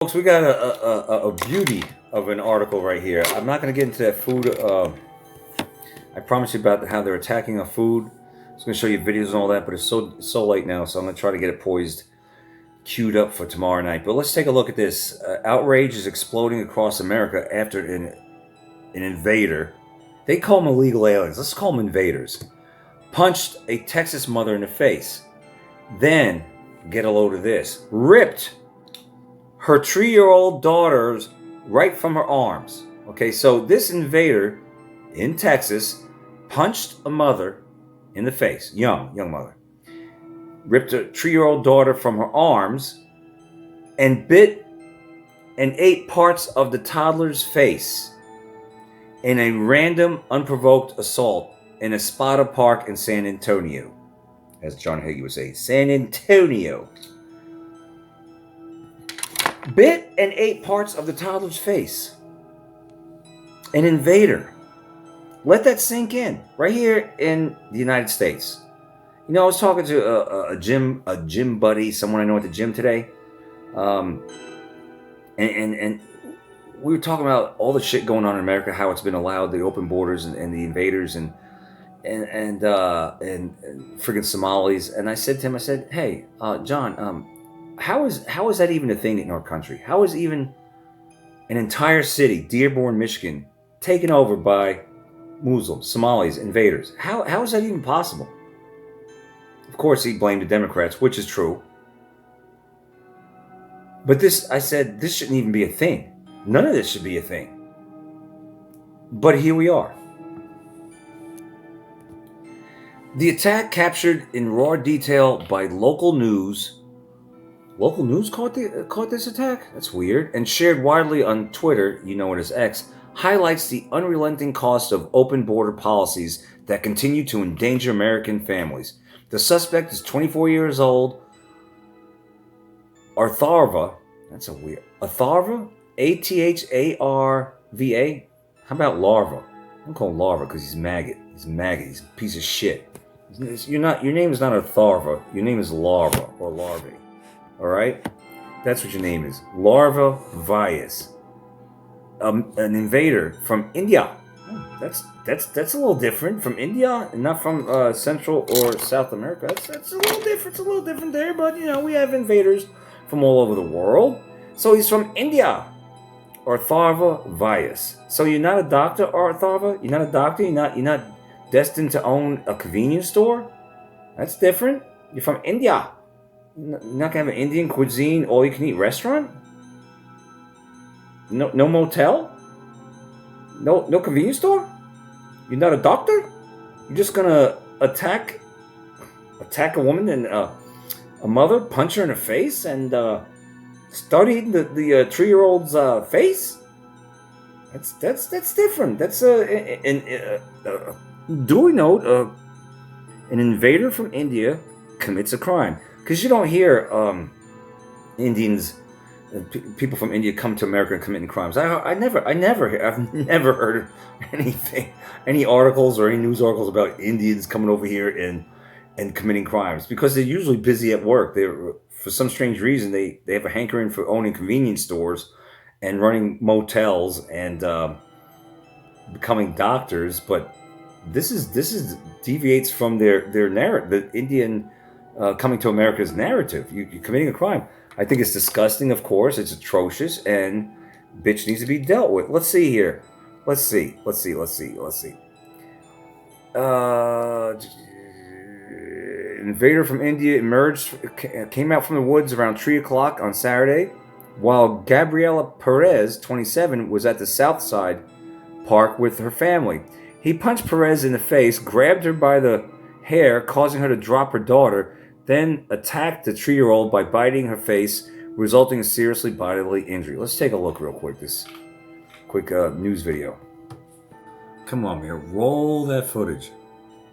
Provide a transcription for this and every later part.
Folks, we got a beauty of an article right here. I'm not going to get into that food. I promise you about how they're attacking our food. I was going to show you videos and all that, but it's so late now, so I'm going to try to get it poised, queued up for tomorrow night. But let's take a look at this. Outrage is exploding across America after an invader. They call them illegal aliens. Let's call them invaders. Punched a Texas mother in the face. Then, get a load of this. Ripped her 3-year-old daughter's right from her arms. Okay, so this invader in Texas punched a mother in the face, young mother, ripped a 3-year-old daughter from her arms, and bit and ate parts of the toddler's face in a random, unprovoked assault in a Spada Park in San Antonio. As John Hagee would say, San Antonio. Bit and ate parts of the toddler's face. An invader. Let that sink in. Right here in the United States. You know, I was talking to a gym buddy, someone I know at the gym today. And we were talking about all the shit going on in America, how it's been allowed, the open borders and the invaders and friggin' Somalis. And I said to him, I said, hey, John, how is that even a thing in our country? How is even an entire city, Dearborn, Michigan, taken over by Muslims, Somalis, invaders? How is that even possible? Of course, he blamed the Democrats, which is true. But I said, this shouldn't even be a thing. None of this should be a thing. But here we are. The attack captured in raw detail by local news. Local news caught this attack? That's weird. And shared widely on Twitter, you know it as X, highlights the unrelenting cost of open border policies that continue to endanger American families. The suspect is 24 years old. Atharva. That's a weird. Atharva? Atharva? How about larva? I'm calling him larva because he's maggot. He's a maggot. He's a piece of shit. Your name is not Atharva. Your name is larva or larvae. All right, that's what your name is. Larva virus. An invader from India. That's a little different from India, and not from Central or South America. That's a little different. It's a little different there, but you know we have invaders from all over the world. So he's from India. Atharva virus. So you're not a doctor, Atharva. You're not a doctor. You're not destined to own a convenience store. That's different. You're from India. You're not gonna have an Indian cuisine, all-you-can-eat restaurant? No motel? No convenience store? You're not a doctor? You're just gonna attack a woman and a mother, punch her in the face, and start eating the 3-year-old's face? That's different. That's duly note, an invader from India commits a crime. Because you don't hear Indians, people from India come to America and committing crimes. I've never heard anything, any articles or any news articles about Indians coming over here and committing crimes, because they're usually busy at work. For some strange reason, they have a hankering for owning convenience stores and running motels and becoming doctors. But this deviates from their narrative, the Indian coming to America's narrative. You're committing a crime. I think it's disgusting, of course. It's atrocious, and bitch needs to be dealt with. Let's see here. Let's see. Invader from India came out from the woods around 3 o'clock on Saturday, while Gabriela Perez, 27, was at the South Side Park with her family. He punched Perez in the face, grabbed her by the hair, causing her to drop her daughter, then attacked the 3-year-old by biting her face, resulting in seriously bodily injury. Let's take a look real quick, this quick news video. Come on, man, roll that footage.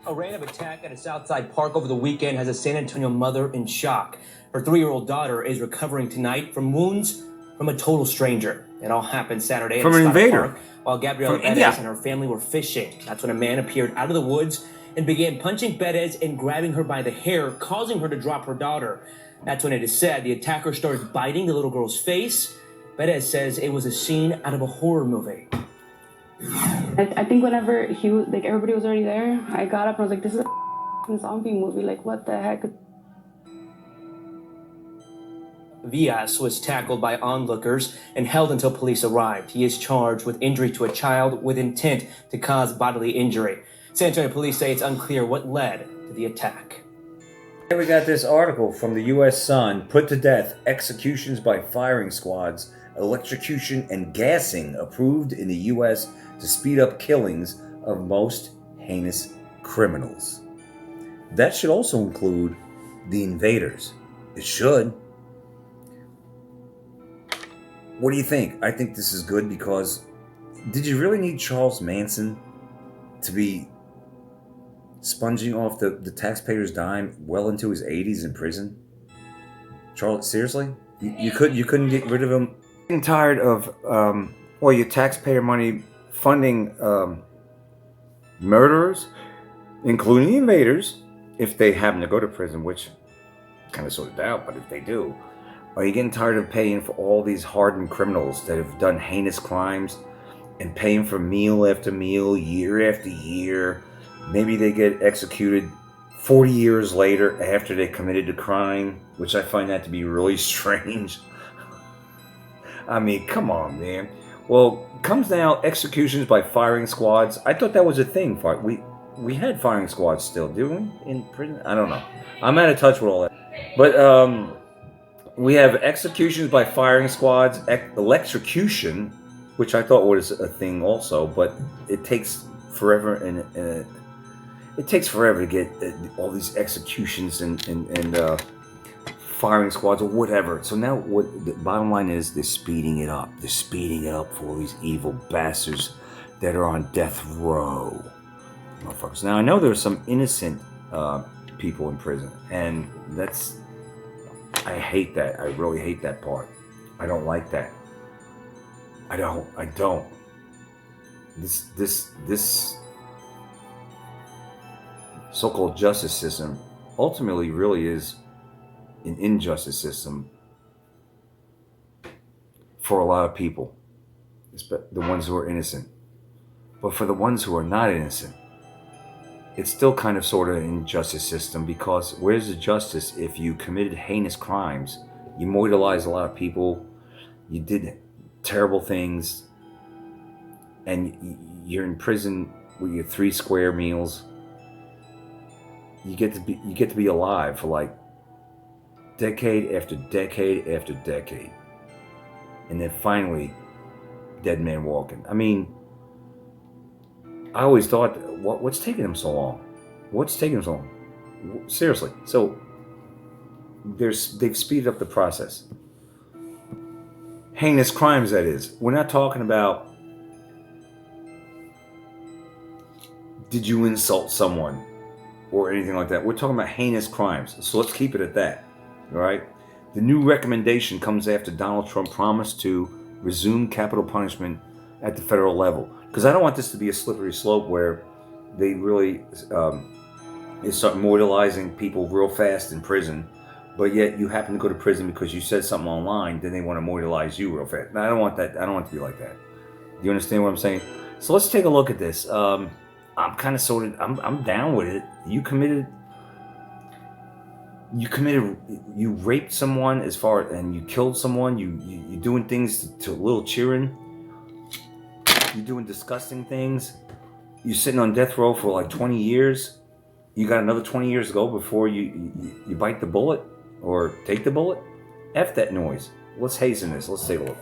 A random attack at a Southside Park over the weekend has a San Antonio mother in shock. Her 3-year-old daughter is recovering tonight from wounds from a total stranger. It all happened Saturday from at an invader Park while Gabriela Perez and her family were fishing. That's when a man appeared out of the woods and began punching Perez and grabbing her by the hair, causing her to drop her daughter. That's when it is said the attacker started biting the little girl's face Perez says it was a scene out of a horror movie. I think whenever everybody was already there, I got up and I was like, this is a zombie movie. Like, what the heck? Villas was tackled by onlookers and held until police arrived. He is charged with injury to a child with intent to cause bodily injury. San Antonio police say it's unclear what led to the attack. Here we got this article from the U.S. Sun. Put to death, executions by firing squads, electrocution and gassing approved in the U.S. to speed up killings of most heinous criminals. That should also include the invaders. It should. What do you think? I think this is good because did you really need Charles Manson to be sponging off the taxpayers' dime well into his 80s in prison? Charles, seriously? You couldn't get rid of him? I'm tired of your taxpayer money funding murderers, including the invaders, if they happen to go to prison, which kind of sort of doubt, but if they do. Are you getting tired of paying for all these hardened criminals that have done heinous crimes and paying for meal after meal, year after year? Maybe they get executed 40 years later after they committed a crime, which I find that to be really strange. I mean, come on, man. Well, comes now executions by firing squads. I thought that was a thing. We had firing squads still, do we, in prison? I don't know. I'm out of touch with all that. But we have executions by firing squads, electrocution, which I thought was a thing also, but it takes forever and it takes forever to get all these executions and firing squads or whatever. So now what the bottom line is, they're speeding it up. They're speeding it up for all these evil bastards that are on death row. Motherfuckers. Now I know there's some innocent people in prison, and I hate that. I really hate that part. I don't like that. I don't. This so-called justice system ultimately really is an injustice system for a lot of people, the ones who are innocent. But for the ones who are not innocent, it's still kind of sort of an injustice system, because where's the justice if you committed heinous crimes, you mortalized a lot of people, you did terrible things, and you're in prison with your 3 square meals. You get to be alive for like decade after decade after decade, and then finally, dead man walking. I mean, I always thought, what's taking them so long? What's taking them so long? Seriously. So they've speeded up the process. Heinous crimes, that is. We're not talking about, did you insult someone or anything like that. We're talking about heinous crimes. So let's keep it at that. All right? The new recommendation comes after Donald Trump promised to resume capital punishment at the federal level. Because I don't want this to be a slippery slope where they really start mortalizing people real fast in prison, but yet you happen to go to prison because you said something online, then they want to mortalize you real fast. Now, I don't want that. I don't want it to be like that. Do you understand what I'm saying? So let's take a look at this. I'm kind of I'm down with it. You raped someone and you killed someone. You're doing things to little children. You're doing disgusting things. You're sitting on death row for like 20 years. You got another 20 years to go before you bite the bullet or take the bullet. F that noise. Let's hasten this. Let's take a look.